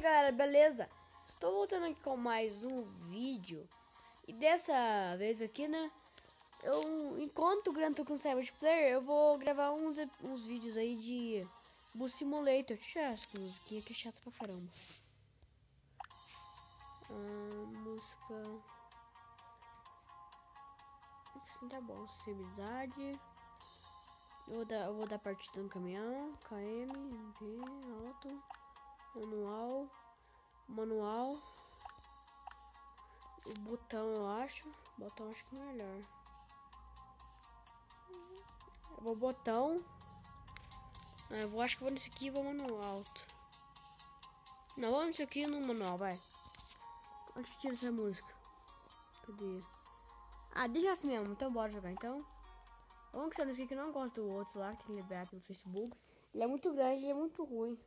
galera, beleza? Estou voltando aqui com mais um vídeo. E dessa vez aqui, né, enquanto o Gran Turismo sai multiplayer, eu vou gravar uns vídeos aí de Bus Simulator. Deixa eu tirar essa musiquinha que é chata pra caramba. Música... Assim tá bom, acessibilidade. Eu vou dar partida no caminhão, KM, MP, alto, manual, o botão eu acho que é melhor. Eu vou botão, acho que vou nesse aqui e vou manual alto. Não, vamos nesse aqui no manual, vai. Onde que tira essa música? Cadê? Ah, deixa assim mesmo, então bora jogar então. Vamos que aqui que eu não gosto do outro lá, que tem que liberar pelo Facebook. Ele é muito grande e é muito ruim.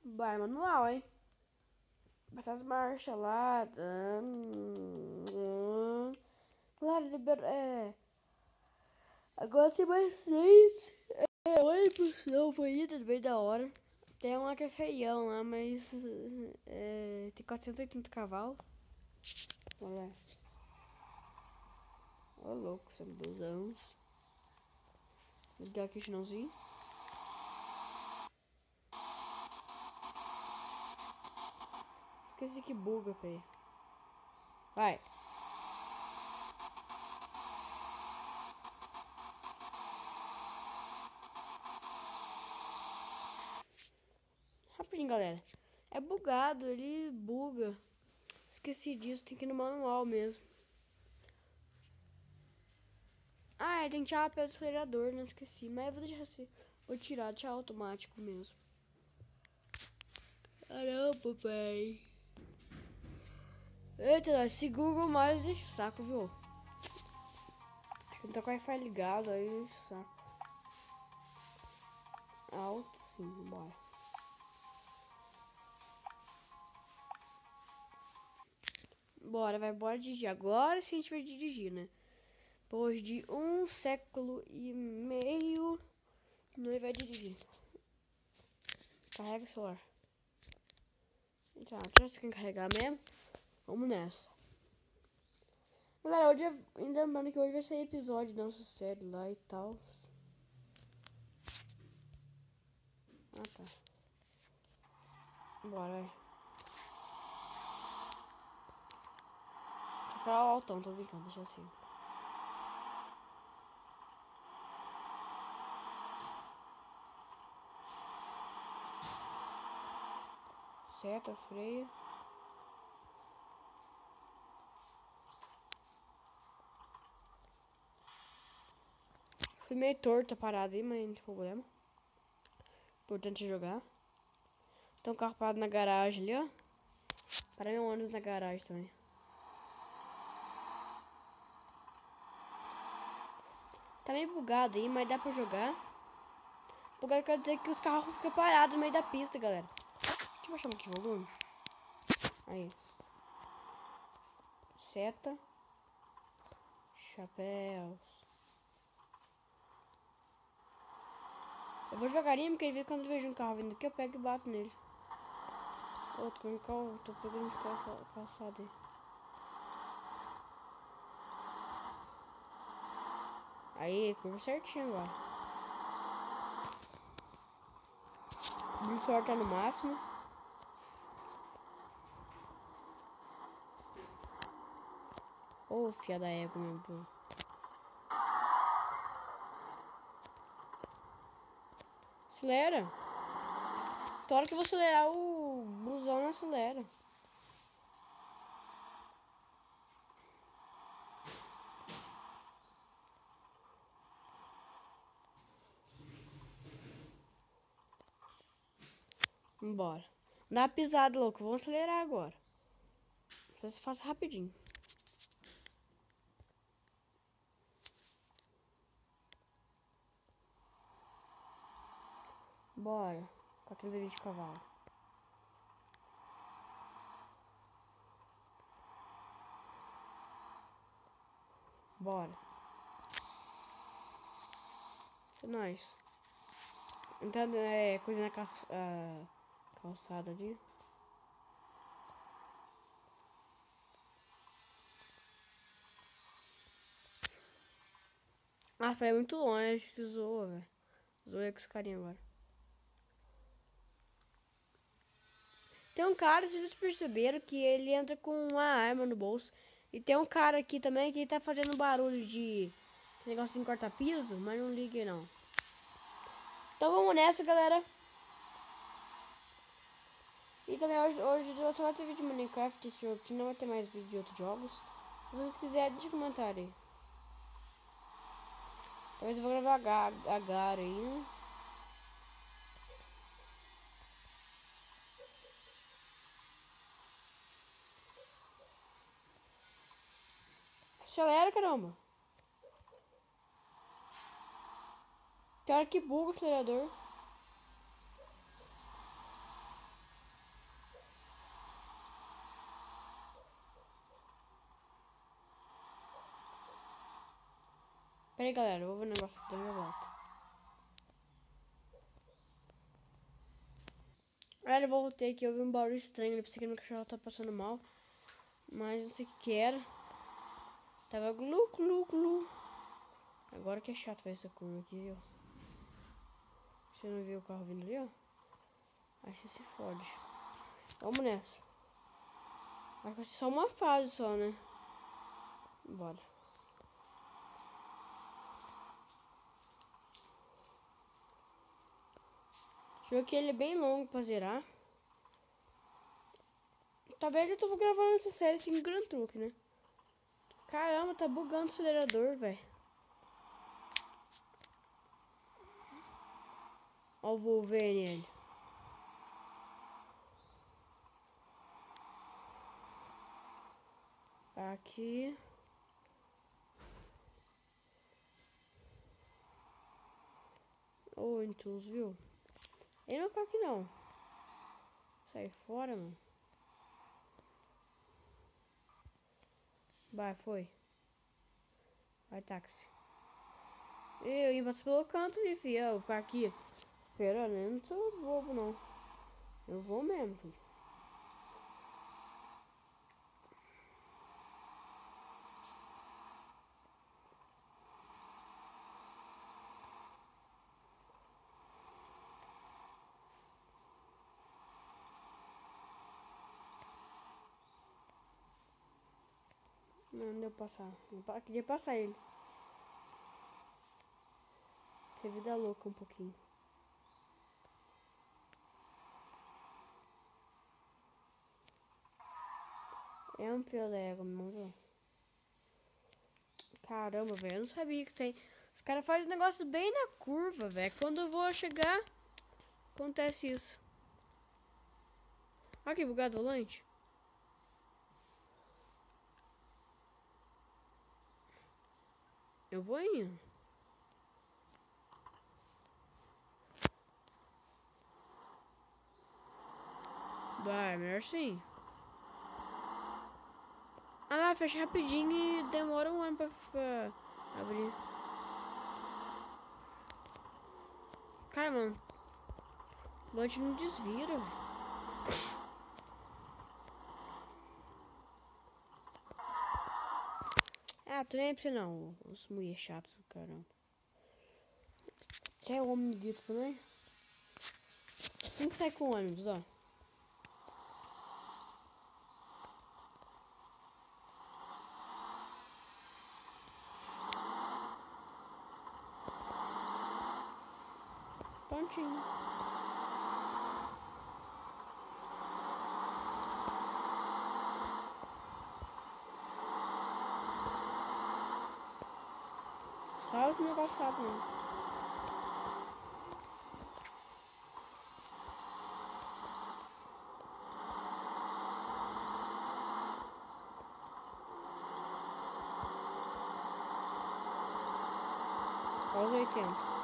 Vai, manual, hein? Batatas marcha lá. Claro, agora tem mais 6. Ônibus novo aí, tudo bem da hora. Tem uma que é feião lá, mas tem 480 cavalos. Olha lá. Ô louco, são 2 anos. Vou ligar aqui o chinãozinho. Esqueci que buga, peraí. Vai. Rapidinho, galera. É bugado, ele buga. Esqueci disso, tem que ir no manual mesmo. Ah, tem que tirar pelo acelerador, não esqueci. Mas eu vou deixar assim. Vou tirar automático mesmo. Caramba, véi. Eita, esse Google mais deixa o saco, viu? Acho que não tá com o Wi-Fi ligado, aí deixa o saco. Alto, sim, bora. Bora dirigir. Agora sim a gente vai dirigir, né? Depois de 1 século e meio, nós vai dirigir. Carrega o celular. Então, deixa eu carregar mesmo. Vamos nessa. Galera, hoje ainda lembrando que hoje vai sair episódio da nossa série lá e tal. Ah, tá. Bora, vai. Deixa eu falar o altão, tô brincando, deixa assim. Seta, freio. Fui meio torto a parada aí, mas não tem problema. Importante é jogar. Tem um carro parado na garagem ali, ó. Parei um ônibus na garagem também. Tá meio bugado aí, mas dá pra jogar. Bugado quer dizer que os carros ficam parados no meio da pista, galera. Deixa eu baixar um pouquinho o volume. Aí. Seta. Chapéus. Eu vou devagarinho, porque às vezes quando eu vejo um carro vindo aqui, eu pego e bato nele. Outro carro, tô pegando de calçada aí. Aí, curva certinho agora. O blitz tá no máximo. Ô, fia da égua, meu povo. Acelera. Toda hora que eu vou acelerar, o busão não acelera. Bora. Dá uma pisada, louco. Vamos acelerar agora. Só se faça rapidinho. Bora. 420 cavalos. Bora. É nóis. Então, coisa na calçada ali. Nossa, é muito longe, que zoa, velho. Zoa com os carinha agora. Tem um cara, vocês perceberam, que ele entra com uma arma no bolso. E tem um cara aqui também que tá fazendo barulho de negócio de corta-piso, mas não ligue não. Então vamos nessa, galera. E também hoje só vai ter vídeo de Minecraft, esse jogo aqui, não vai ter mais vídeo de outros jogos. Se vocês quiserem, deixa um comentário aí. Talvez eu vou gravar a Gara aí, né? Acelera, caramba. Tem hora que buga o acelerador. Pera aí, galera, eu vou ver um negócio aqui, eu volto. Galera, eu voltei aqui, eu vi um barulho estranho, eu pensei que meu cachorro tá passando mal. Mas não sei o que era. Tava glu, glu, glu. Agora que é chato ver essa curva aqui, viu? Você não viu o carro vindo ali, ó? Aí você se fode. Vamos nessa. Acho que vai ser só uma fase só, né? Bora. O jogo aqui ele é bem longo pra zerar. Talvez eu tô gravando essa série sem Grand Truck, né? Caramba, tá bugando o acelerador, velho. Ó o Wolverine. Aqui. Ô, Intus, viu? Ele não fica aqui não. Sai fora, mano. Vai, foi. Vai, táxi. Eu ia passar pelo canto ali, filho. Eu vou ficar aqui esperando. Eu não sou bobo, não. Eu vou mesmo, filho. Não deu pra passar. Eu queria passar ele. Ser vida louca um pouquinho. É um fio da égua, meu irmão. Caramba, velho. Eu não sabia que tem. Os caras fazem um negócio bem na curva, velho. Quando eu vou chegar, acontece isso. Olha que bugado o volante. Eu vou indo. Vai, melhor sim. Ah lá, fecha rapidinho e demora um ano pra abrir. Cara, mano. O volante não desvira, velho. Ah, tô nem pra você não. Os mulher chatos, caramba. Até o homem grita também. Quem que sai com o ônibus, ó? Prontinho. Só os negócios, né? Só os 80.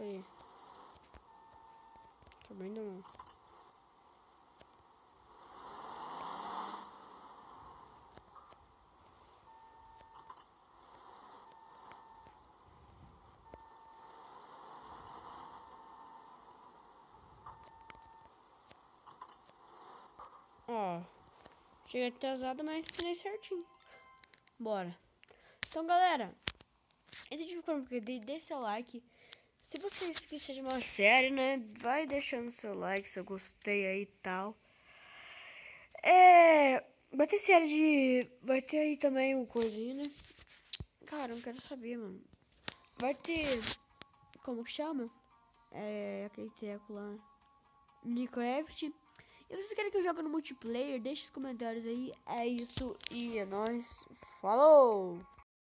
Peraí. Também não. Ó. Cheguei atrasado, mas treinei certinho. Bora. Então, galera. Esse vídeo ficou porque deixe seu like. Se você quiser de uma série, né? Vai deixando seu like, se eu gostei aí e tal. Vai ter série de... Vai ter aí também um coisinho, né? Cara, não quero saber, mano. Vai ter... Como que chama? Aquele treco lá. Minecraft. E vocês querem que eu jogue no multiplayer? Deixe os comentários aí. É isso. E é nóis. Falou!